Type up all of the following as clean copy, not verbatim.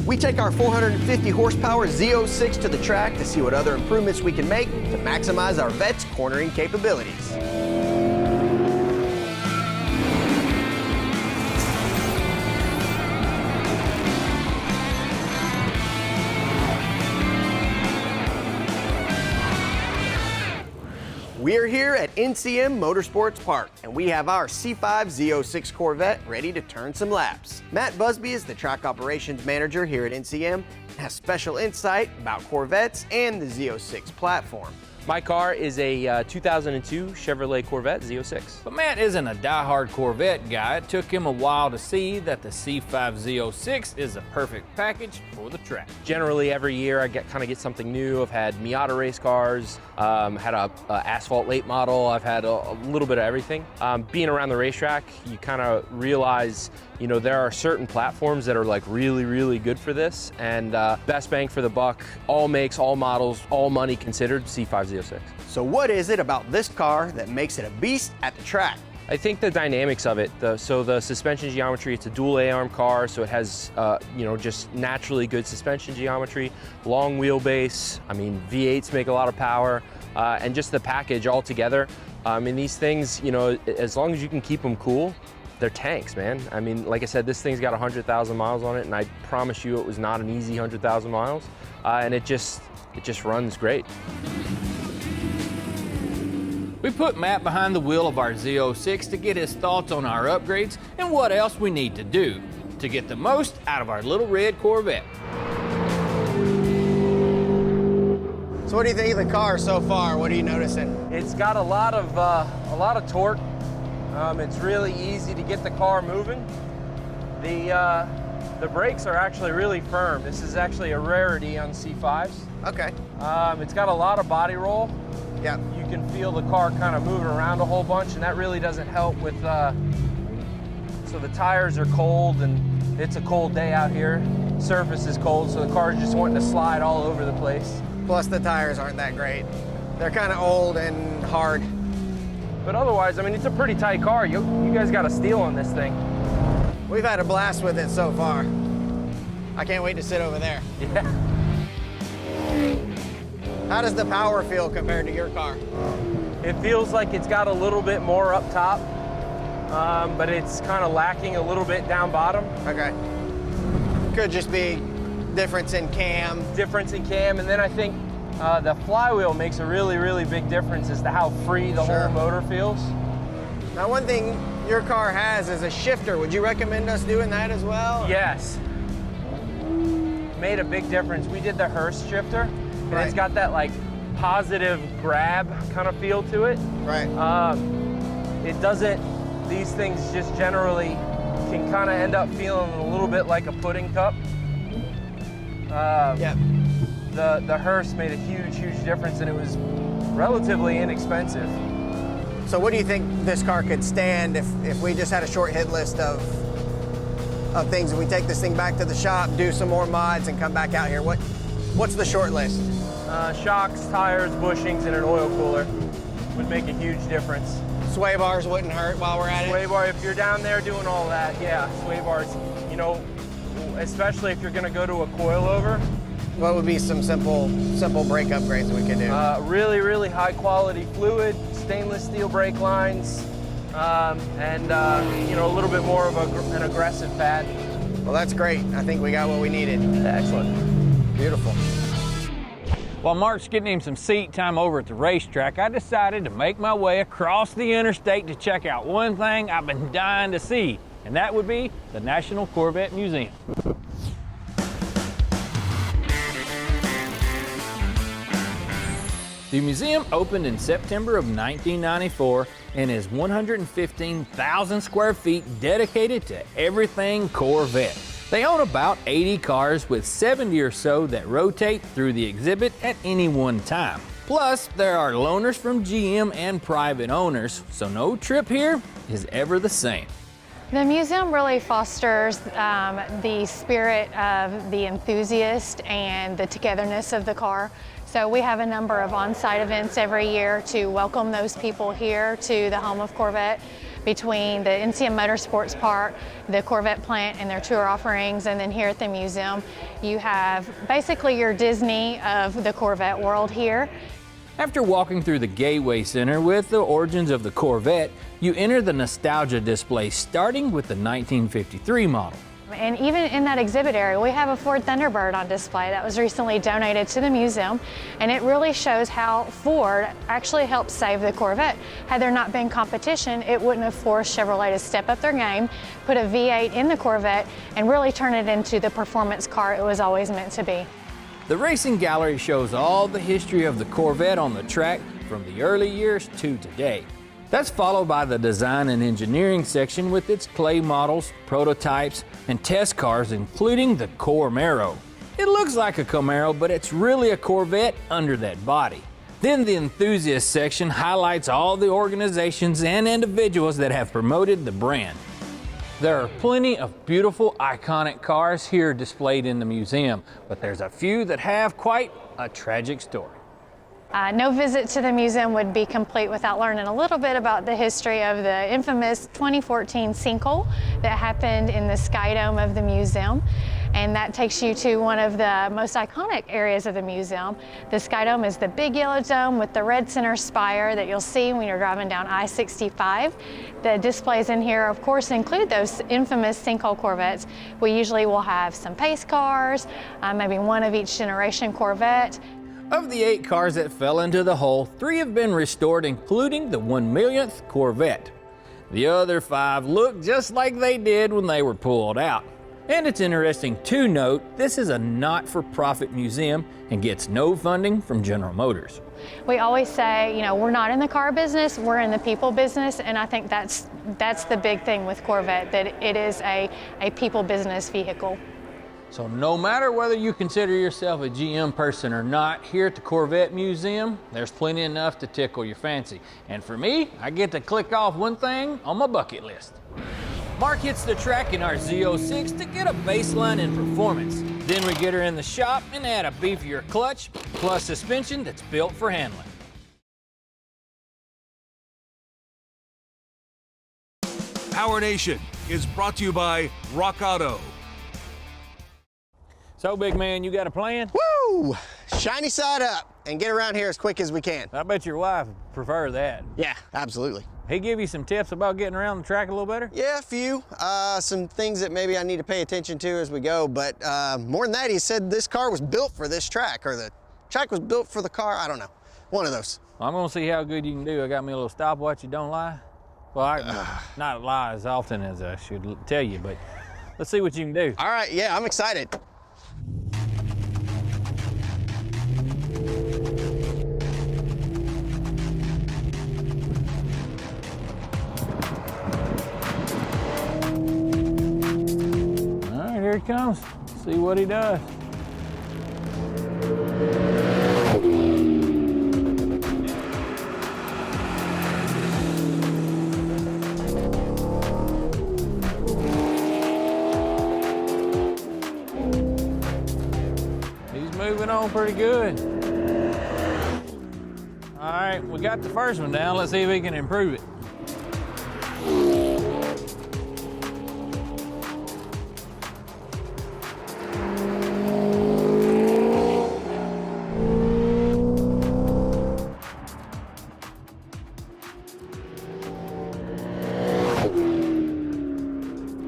We take our 450 horsepower Z06 to the track to see what other improvements we can make to maximize our vet's cornering capabilities. We're here at NCM Motorsports Park, and we have our C5 Z06 Corvette ready to turn some laps. Matt Busby is the track operations manager here at NCM and has special insight about Corvettes and the Z06 platform. My car is a 2002 Chevrolet Corvette Z06. But Matt isn't a die-hard Corvette guy. It took him a while to see that the C5 Z06 is a perfect package for the track. Generally, every year I kind of get something new. I've had Miata race cars, had a asphalt late model. I've had a little bit of everything. Being around the racetrack, you kind of realize, you know, there are certain platforms that are like really, really good for this, and best bang for the buck, all makes, all models, all money considered, C5 Z06. So what is it about this car that makes it a beast at the track? I think the dynamics of it, so the suspension geometry, it's a dual A-arm car, so it has, you know, just naturally good suspension geometry, long wheelbase, I mean, V8s make a lot of power, and just the package all together. And these things, you know, as long as you can keep them cool, they're tanks, man. I mean, like I said, this thing's got 100,000 miles on it, and I promise you it was not an easy 100,000 miles, and it just runs great. We put Matt behind the wheel of our Z06 to get his thoughts on our upgrades and what else we need to do to get the most out of our little red Corvette. So what do you think of the car so far? What are you noticing? It's got a lot of torque. It's really easy to get the car moving. The brakes are actually really firm. This is actually a rarity on C5s. Okay. It's got a lot of body roll. Yeah. You can feel the car kind of moving around a whole bunch, and that really doesn't help with, so the tires are cold, and it's a cold day out here. Surface is cold, so the car's just wanting to slide all over the place. Plus the tires aren't that great. They're kind of old and hard. But otherwise, I mean, it's a pretty tight car. You guys got a steal on this thing. We've had a blast with it so far. I can't wait to sit over there. Yeah. How does the power feel compared to your car? It feels like it's got a little bit more up top, but it's kind of lacking a little bit down bottom. Okay. Could just be difference in cam. Difference in cam, and then I think the flywheel makes a really, really big difference as to how free the whole motor feels. Now, one thing your car has is a shifter. Would you recommend us doing that as well? Yes. Made a big difference. We did the Hearst shifter, and it's got that like positive grab kind of feel to it. Right. It doesn't, these things just generally can kind of end up feeling a little bit like a pudding cup. Yeah. The Hearst made a huge, huge difference, and it was relatively inexpensive. So what do you think this car could stand if we just had a short hit list of things? If we take this thing back to the shop, do some more mods, and come back out here, what's the short list? Shocks, tires, bushings, and an oil cooler would make a huge difference. Sway bars wouldn't hurt while we're at it? Sway bar, if you're down there doing all that, yeah, sway bars, you know, especially if you're gonna go to a coilover. What would be some simple brake upgrades we could do? Really, really high quality fluid, stainless steel brake lines, and you know, a little bit more of an aggressive pad. Well, that's great. I think we got what we needed. Excellent. Beautiful. While Mark's getting him some seat time over at the racetrack, I decided to make my way across the interstate to check out one thing I've been dying to see, and that would be the National Corvette Museum. The museum opened in September of 1994 and is 115,000 square feet dedicated to everything Corvette. They own about 80 cars with 70 or so that rotate through the exhibit at any one time. Plus, there are loaners from GM and private owners, so no trip here is ever the same. The museum really fosters the spirit of the enthusiast and the togetherness of the car. So we have a number of on-site events every year to welcome those people here to the home of Corvette, between the NCM Motorsports Park, the Corvette plant and their tour offerings, and then here at the museum. You have basically your Disney of the Corvette world here. After walking through the Gateway Center with the origins of the Corvette, you enter the nostalgia display starting with the 1953 model. And even in that exhibit area, we have a Ford Thunderbird on display that was recently donated to the museum, and it really shows how Ford actually helped save the Corvette. Had there not been competition, it wouldn't have forced Chevrolet to step up their game, put a V8 in the Corvette, and really turn it into the performance car it was always meant to be. The Racing Gallery shows all the history of the Corvette on the track from the early years to today. That's followed by the design and engineering section with its clay models, prototypes, and test cars, including the Camaro. It looks like a Camaro, but it's really a Corvette under that body. Then the enthusiast section highlights all the organizations and individuals that have promoted the brand. There are plenty of beautiful, iconic cars here displayed in the museum, but there's a few that have quite a tragic story. No visit to the museum would be complete without learning a little bit about the history of the infamous 2014 sinkhole that happened in the Sky Dome of the museum. And that takes you to one of the most iconic areas of the museum. The Sky Dome is the big yellow dome with the red center spire that you'll see when you're driving down I-65. The displays in here, of course, include those infamous sinkhole Corvettes. We usually will have some pace cars, maybe one of each generation Corvette. Of the 8 cars that fell into the hole, 3 have been restored, including the 1,000,000th Corvette. The other 5 look just like they did when they were pulled out. And it's interesting to note, this is a not-for-profit museum and gets no funding from General Motors. We always say, you know, we're not in the car business, we're in the people business, and I think that's the big thing with Corvette, that it is a people business vehicle. So no matter whether you consider yourself a GM person or not, here at the Corvette Museum, there's plenty enough to tickle your fancy. And for me, I get to click off one thing on my bucket list. Mark hits the track in our Z06 to get a baseline in performance. Then we get her in the shop and add a beefier clutch, plus suspension that's built for handling. PowerNation is brought to you by Rock Auto. So, big man, you got a plan? Woo! Shiny side up and get around here as quick as we can. I bet your wife would prefer that. Yeah, absolutely. He give you some tips about getting around the track a little better? Yeah, a few. Some things that maybe I need to pay attention to as we go, but more than that, he said this car was built for this track, or the track was built for the car. I don't know. One of those. Well, I'm gonna see how good you can do. I got me a little stopwatch, you don't lie. Well, not lie as often as I should tell you, but let's see what you can do. All right, yeah, I'm excited. Here he comes. See what he does. He's moving on pretty good. All right, we got the first one down. Let's see if we can improve it.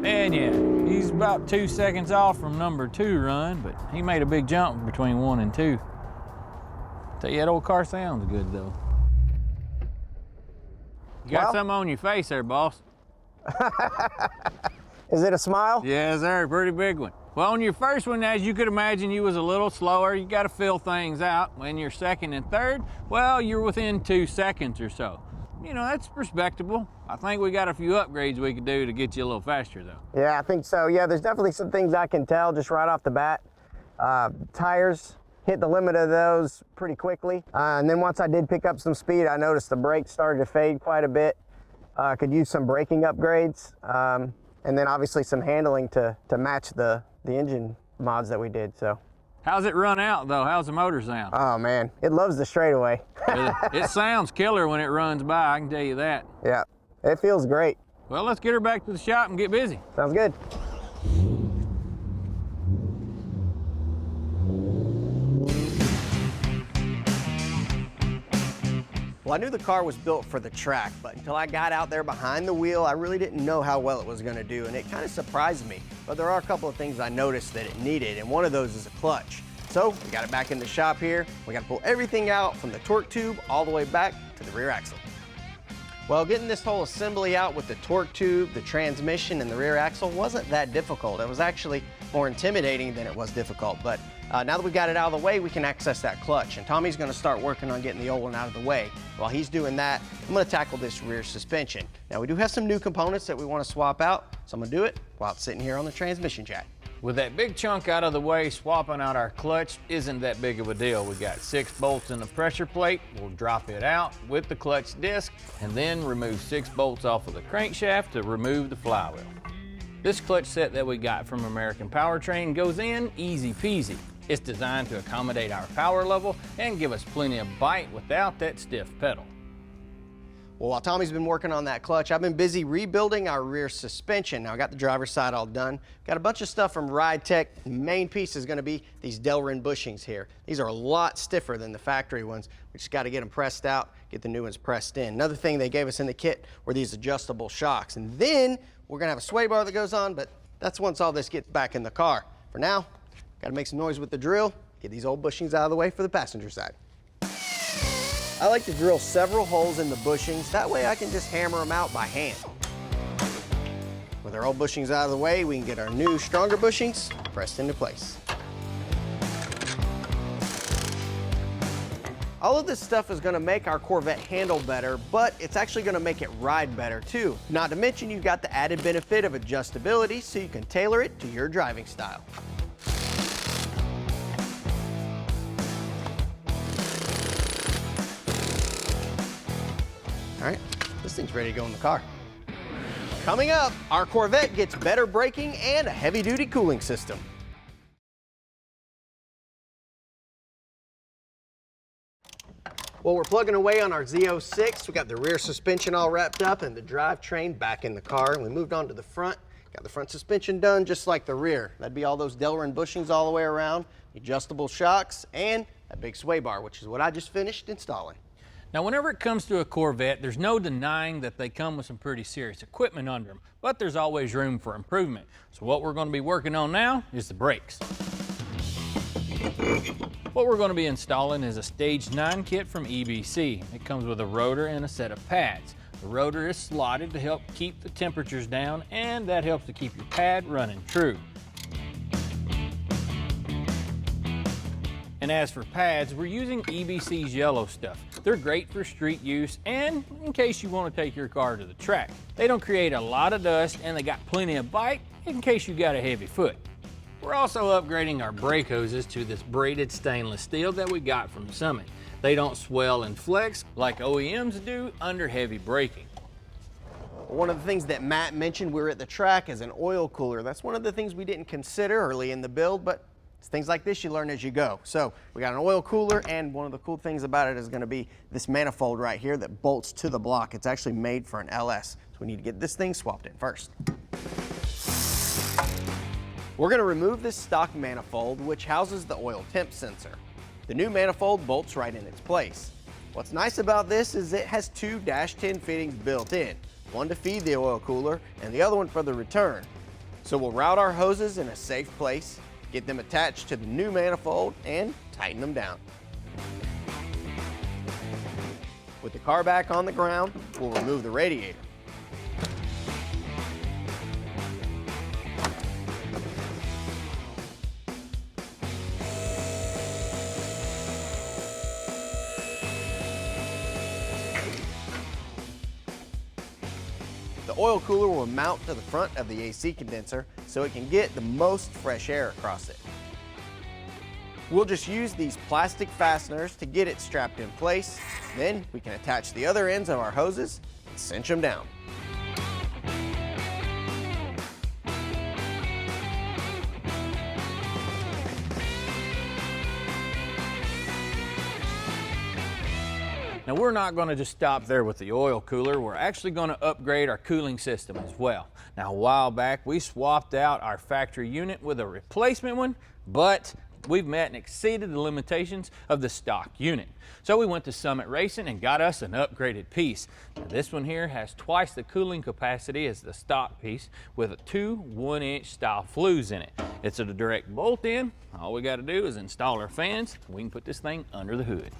And yeah, he's about 2 seconds off from number 2 run, but he made a big jump between 1 and 2. Tell you, that old car sounds good though. You got something on your face there, boss. Is it a smile? Yes, sir, pretty big one. Well, on your first one, as you could imagine, you was a little slower. You got to fill things out. When you're second and third, well, you're within 2 seconds or so. You know, that's respectable. I think we got a few upgrades we could do to get you a little faster, though. Yeah, I think so. Yeah, there's definitely some things I can tell just right off the bat. Tires hit the limit of those pretty quickly. And then once I did pick up some speed, I noticed the brakes started to fade quite a bit. Could use some braking upgrades. And then obviously some handling to match the engine mods that we did, so. How's it run out, though? How's the motor sound? Oh, man, it loves the straightaway. It sounds killer when it runs by, I can tell you that. Yeah, it feels great. Well, let's get her back to the shop and get busy. Sounds good. Well, I knew the car was built for the track, but until I got out there behind the wheel, I really didn't know how well it was going to do, and it kind of surprised me. But there are a couple of things I noticed that it needed, and one of those is a clutch. So we got it back in the shop here. We got to pull everything out from the torque tube all the way back to the rear axle. Well, getting this whole assembly out with the torque tube, the transmission, and the rear axle wasn't that difficult. It was actually more intimidating than it was difficult, but now that we got it out of the way, we can access that clutch. And Tommy's gonna start working on getting the old one out of the way. While he's doing that, I'm gonna tackle this rear suspension. Now, we do have some new components that we wanna swap out, so I'm gonna do it while it's sitting here on the transmission jack. With that big chunk out of the way, swapping out our clutch isn't that big of a deal. We got 6 bolts in the pressure plate. We'll drop it out with the clutch disc and then remove 6 bolts off of the crankshaft to remove the flywheel. This clutch set that we got from American Powertrain goes in easy peasy. It's designed to accommodate our power level and give us plenty of bite without that stiff pedal. Well, while Tommy's been working on that clutch, I've been busy rebuilding our rear suspension. Now, I got the driver's side all done. Got a bunch of stuff from RideTech. The main piece is going to be these Delrin bushings here. These are a lot stiffer than the factory ones. We just got to get them pressed out, get the new ones pressed in. Another thing they gave us in the kit were these adjustable shocks. And then we're going to have a sway bar that goes on, but that's once all this gets back in the car. For now, got to make some noise with the drill, get these old bushings out of the way for the passenger side. I like to drill several holes in the bushings. That way I can just hammer them out by hand. With our old bushings out of the way, we can get our new, stronger bushings pressed into place. All of this stuff is gonna make our Corvette handle better, but it's actually gonna make it ride better too. Not to mention, you've got the added benefit of adjustability, so you can tailor it to your driving style. All right, this thing's ready to go in the car. Coming up, our Corvette gets better braking and a heavy-duty cooling system. Well, we're plugging away on our Z06. We got the rear suspension all wrapped up and the drivetrain back in the car. And we moved on to the front. Got the front suspension done just like the rear. That'd be all those Delrin bushings all the way around, adjustable shocks, and a big sway bar, which is what I just finished installing. Now, whenever it comes to a Corvette, there's no denying that they come with some pretty serious equipment under them, but there's always room for improvement. So what we're going to be working on now is the brakes. What we're going to be installing is a Stage 9 kit from EBC. It comes with a rotor and a set of pads. The rotor is slotted to help keep the temperatures down, and that helps to keep your pad running true. And as for pads, we're using EBC's yellow stuff. They're great for street use and in case you want to take your car to the track. They don't create a lot of dust and they got plenty of bite in case you got a heavy foot. We're also upgrading our brake hoses to this braided stainless steel that we got from Summit. They don't swell and flex like OEMs do under heavy braking. One of the things that Matt mentioned we were at the track is an oil cooler. That's one of the things we didn't consider early in the build, but it's things like this you learn as you go. So we got an oil cooler, and one of the cool things about it is going to be this manifold right here that bolts to the block. It's actually made for an LS. So we need to get this thing swapped in first. We're going to remove this stock manifold, which houses the oil temp sensor. The new manifold bolts right in its place. What's nice about this is it has 2 -10 fittings built in, one to feed the oil cooler and the other one for the return. So we'll route our hoses in a safe place, get them attached to the new manifold, and tighten them down. With the car back on the ground, we'll remove the radiator. The oil cooler will mount to the front of the AC condenser so it can get the most fresh air across it. We'll just use these plastic fasteners to get it strapped in place. Then we can attach the other ends of our hoses and cinch them down. Now, we're not going to just stop there with the oil cooler. We're actually going to upgrade our cooling system as well. Now, a while back, we swapped out our factory unit with a replacement one, but we've met and exceeded the limitations of the stock unit. So we went to Summit Racing and got us an upgraded piece. Now, this one here has twice the cooling capacity as the stock piece with two 1-inch style flues in it. It's a direct bolt in. All we got to do is install our fans. We can put this thing under the hood.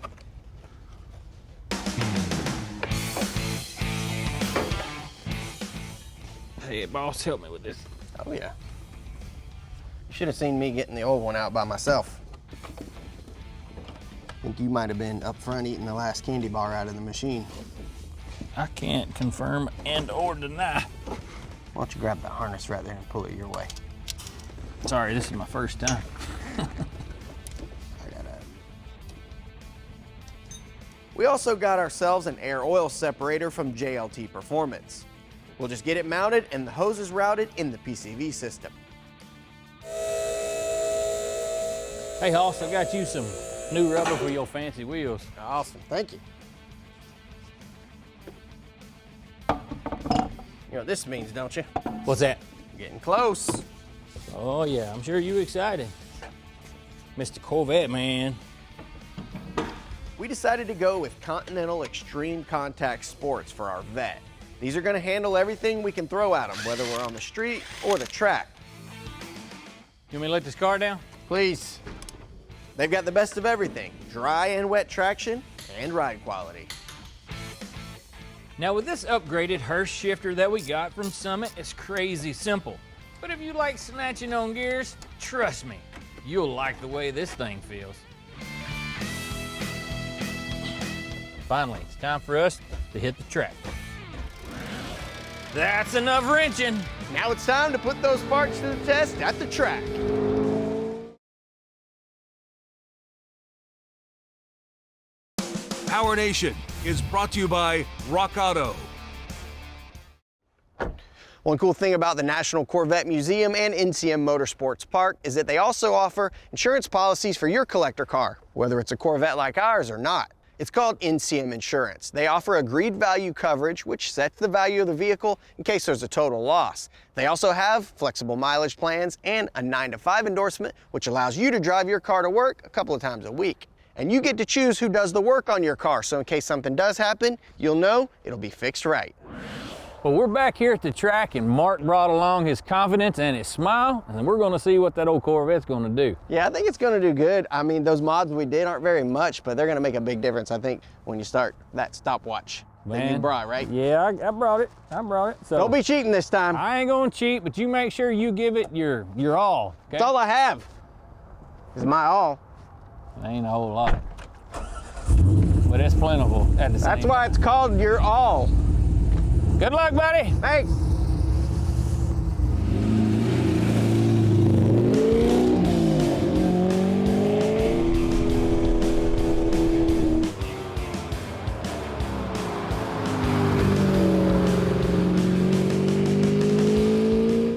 Hey, boss, help me with this. Oh yeah. You should have seen me getting the old one out by myself. I think you might have been up front eating the last candy bar out of the machine. I can't confirm and or deny. Why don't you grab the harness right there and pull it your way? Sorry, this is my first time. We also got ourselves an air oil separator from JLT Performance. We'll just get it mounted and the hose is routed in the PCV system. Hey, Hoss, I got you some new rubber for your fancy wheels. Awesome, thank you. You know what this means, don't you? What's that? Getting close. Oh yeah, I'm sure you excited. Mr. Corvette, man. We decided to go with Continental ExtremeContact Sports for our Vet. These are gonna handle everything we can throw at them, whether we're on the street or the track. You want me to let this car down? Please. They've got the best of everything, dry and wet traction and ride quality. Now with this upgraded Hurst shifter that we got from Summit, it's crazy simple. But if you like snatching on gears, trust me, you'll like the way this thing feels. Finally, it's time for us to hit the track. That's enough wrenching. Now it's time to put those parts to the test at the track. PowerNation is brought to you by Rock Auto. One cool thing about the National Corvette Museum and NCM Motorsports Park is that they also offer insurance policies for your collector car, whether it's a Corvette like ours or not. It's called NCM Insurance. They offer agreed value coverage, which sets the value of the vehicle in case there's a total loss. They also have flexible mileage plans and a 9-to-5 endorsement, which allows you to drive your car to work a couple of times a week. And you get to choose who does the work on your car, so in case something does happen, you'll know it'll be fixed right. Well, we're back here at the track and Mark brought along his confidence and his smile, and we're gonna see what that old Corvette's gonna do. Yeah, I think it's gonna do good. I mean, those mods we did aren't very much, but they're gonna make a big difference, I think, when you start that stopwatch that you brought, right? Yeah, I brought it. So don't be cheating this time. I ain't gonna cheat, but you make sure you give it your all. Okay? That's all I have. Is my all. It ain't a whole lot, but it's plentiful at the same time. That's why it's called your all. Good luck, buddy. Thanks.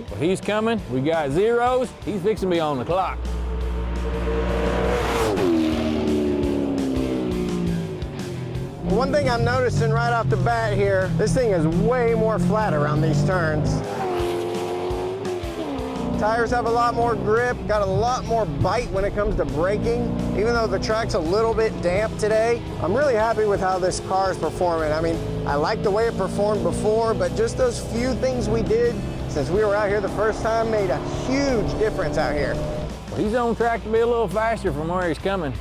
Well, he's coming. We got zeros. He's fixing to be on the clock. One thing I'm noticing right off the bat here, this thing is way more flat around these turns. Tires have a lot more grip, got a lot more bite when it comes to braking. Even though the track's a little bit damp today, I'm really happy with how this car is performing. I mean, I like the way it performed before, but just those few things we did since we were out here the first time made a huge difference out here. Well, he's on track to be a little faster from where he's coming.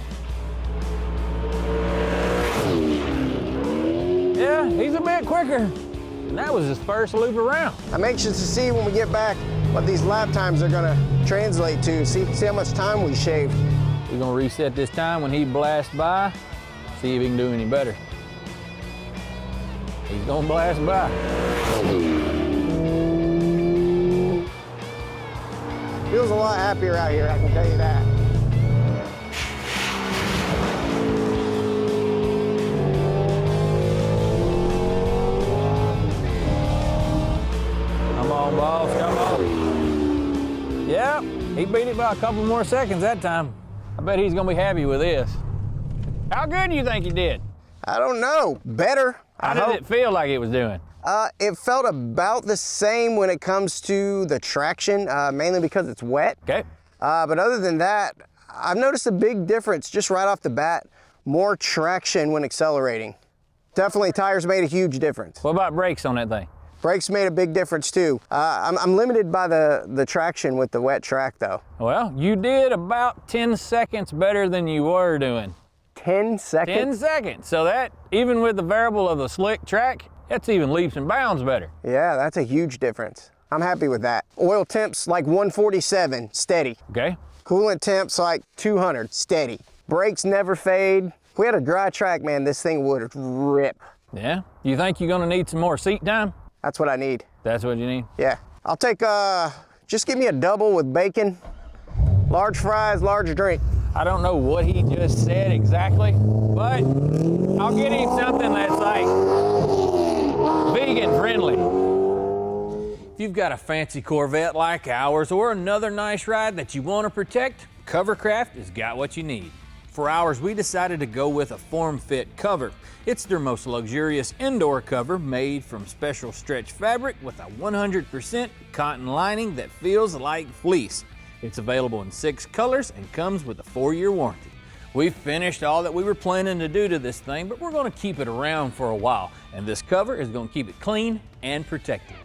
Yeah, he's a bit quicker. And that was his first loop around. I'm anxious to see when we get back what these lap times are gonna translate to. See how much time we shaved. We're gonna reset this time when he blasts by, see if he can do any better. He's gonna blast by. Feels a lot happier out here, I can tell you that. Come on, boss, come on. Yep, he beat it by a couple more seconds that time. I bet he's gonna be happy with this. How good do you think he did? I don't know, better. How did it feel like it was doing? It felt about the same when it comes to the traction, mainly because it's wet. Okay. But other than that, I've noticed a big difference just right off the bat. More traction when accelerating. Definitely tires made a huge difference. What about brakes on that thing? Brakes made a big difference too. I'm limited by the traction with the wet track though. Well, you did about 10 seconds better than you were doing. 10 seconds? 10 seconds. So that, even with the variable of the slick track, that's even leaps and bounds better. Yeah, that's a huge difference. I'm happy with that. Oil temps like 147, steady. Okay. Coolant temps like 200, steady. Brakes never fade. If we had a dry track, man, this thing would rip. Yeah. You think you're gonna need some more seat time? That's what I need. That's what you need? Yeah. I'll take, just give me a double with bacon, large fries, large drink. I don't know what he just said exactly, but I'll get him something that's like vegan friendly. If you've got a fancy Corvette like ours or another nice ride that you want to protect, Covercraft has got what you need. For ours, we decided to go with a form-fit cover. It's their most luxurious indoor cover made from special stretch fabric with a 100% cotton lining that feels like fleece. It's available in 6 colors and comes with a 4-year warranty. We've finished all that we were planning to do to this thing, but we're going to keep it around for a while, and this cover is going to keep it clean and protected.